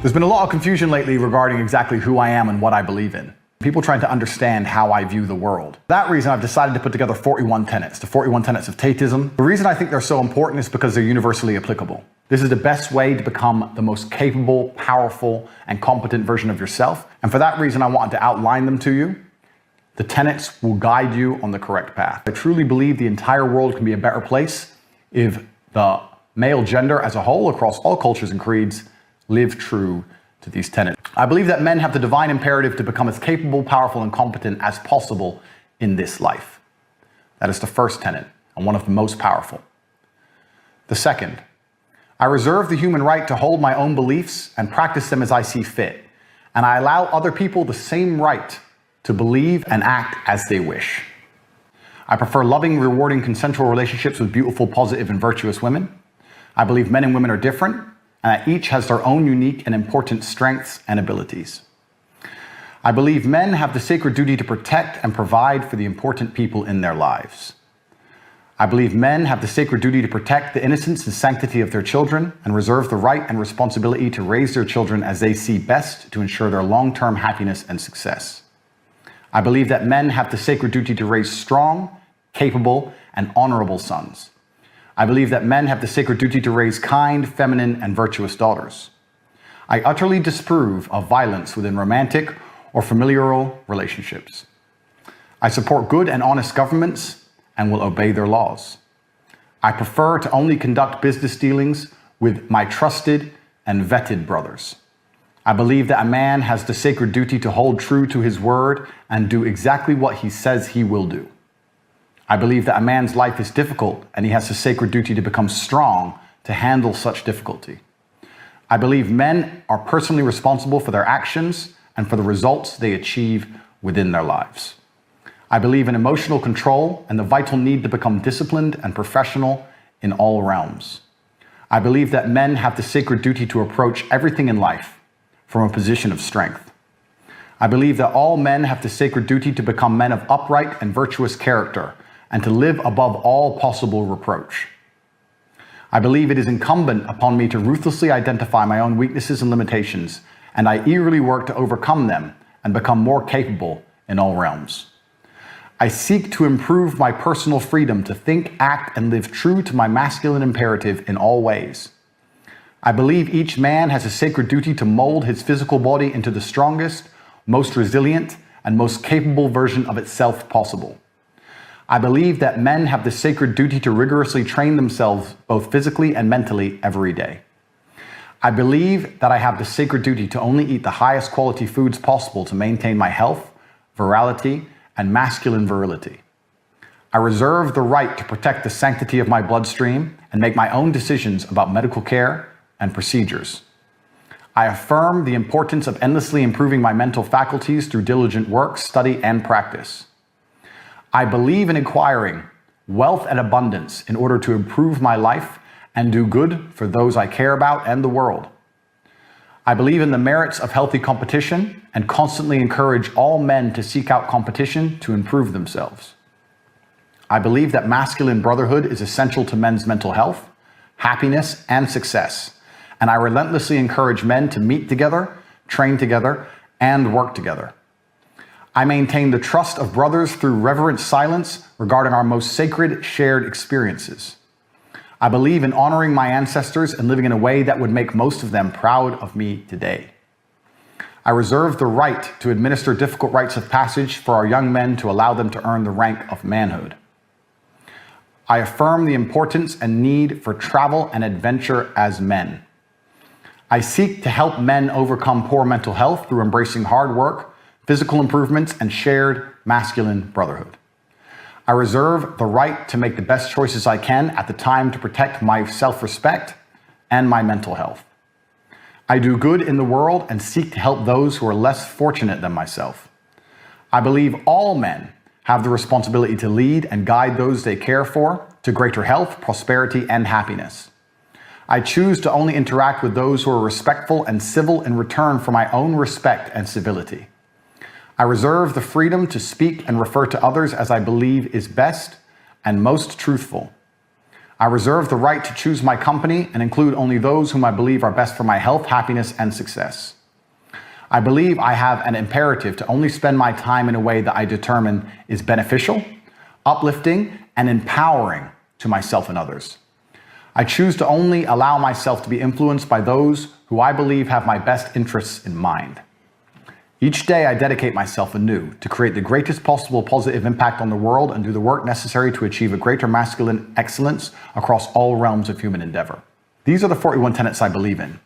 There's been a lot of confusion lately regarding exactly who I am and what I believe in. People trying to understand how I view the world. For that reason, I've decided to put together 41 tenets, the 41 tenets of Tateism. The reason I think they're so important is because they're universally applicable. This is the best way to become the most capable, powerful, and competent version of yourself. And for that reason, I wanted to outline them to you. The tenets will guide you on the correct path. I truly believe the entire world can be a better place if the male gender as a whole, across all cultures and creeds, live true to these tenets. I believe that men have the divine imperative to become as capable, powerful, and competent as possible in this life. That is the first tenet, and one of the most powerful. The second, I reserve the human right to hold my own beliefs and practice them as I see fit, and I allow other people the same right to believe and act as they wish. I prefer loving, rewarding, consensual relationships with beautiful, positive, and virtuous women. I believe men and women are different, and that each has their own unique and important strengths and abilities. I believe men have the sacred duty to protect and provide for the important people in their lives. I believe men have the sacred duty to protect the innocence and sanctity of their children and reserve the right and responsibility to raise their children as they see best to ensure their long-term happiness and success. I believe that men have the sacred duty to raise strong, capable, and honorable sons. I believe that men have the sacred duty to raise kind, feminine, and virtuous daughters. I utterly disapprove of violence within romantic or familial relationships. I support good and honest governments and will obey their laws. I prefer to only conduct business dealings with my trusted and vetted brothers. I believe that a man has the sacred duty to hold true to his word and do exactly what he says he will do. I believe that a man's life is difficult and he has a sacred duty to become strong to handle such difficulty. I believe men are personally responsible for their actions and for the results they achieve within their lives. I believe in emotional control and the vital need to become disciplined and professional in all realms. I believe that men have the sacred duty to approach everything in life from a position of strength. I believe that all men have the sacred duty to become men of upright and virtuous character and to live above all possible reproach. I believe it is incumbent upon me to ruthlessly identify my own weaknesses and limitations, and I eagerly work to overcome them and become more capable in all realms. I seek to improve my personal freedom to think, act, and live true to my masculine imperative in all ways. I believe each man has a sacred duty to mold his physical body into the strongest, most resilient, and most capable version of itself possible. I believe that men have the sacred duty to rigorously train themselves both physically and mentally every day. I believe that I have the sacred duty to only eat the highest quality foods possible to maintain my health, virality, and masculine virility. I reserve the right to protect the sanctity of my bloodstream and make my own decisions about medical care and procedures. I affirm the importance of endlessly improving my mental faculties through diligent work, study, and practice. I believe in acquiring wealth and abundance in order to improve my life and do good for those I care about and the world. I believe in the merits of healthy competition and constantly encourage all men to seek out competition to improve themselves. I believe that masculine brotherhood is essential to men's mental health, happiness, and success, and I relentlessly encourage men to meet together, train together, and work together. I maintain the trust of brothers through reverent silence regarding our most sacred shared experiences. I believe in honoring my ancestors and living in a way that would make most of them proud of me today. I reserve the right to administer difficult rites of passage for our young men to allow them to earn the rank of manhood. I affirm the importance and need for travel and adventure as men. I seek to help men overcome poor mental health through embracing hard work, physical improvements, and shared masculine brotherhood. I reserve the right to make the best choices I can at the time to protect my self-respect and my mental health. I do good in the world and seek to help those who are less fortunate than myself. I believe all men have the responsibility to lead and guide those they care for to greater health, prosperity, and happiness. I choose to only interact with those who are respectful and civil in return for my own respect and civility. I reserve the freedom to speak and refer to others as I believe is best and most truthful. I reserve the right to choose my company and include only those whom I believe are best for my health, happiness, and success. I believe I have an imperative to only spend my time in a way that I determine is beneficial, uplifting, and empowering to myself and others. I choose to only allow myself to be influenced by those who I believe have my best interests in mind. Each day I dedicate myself anew to create the greatest possible positive impact on the world and do the work necessary to achieve a greater masculine excellence across all realms of human endeavor. These are the 41 tenets I believe in.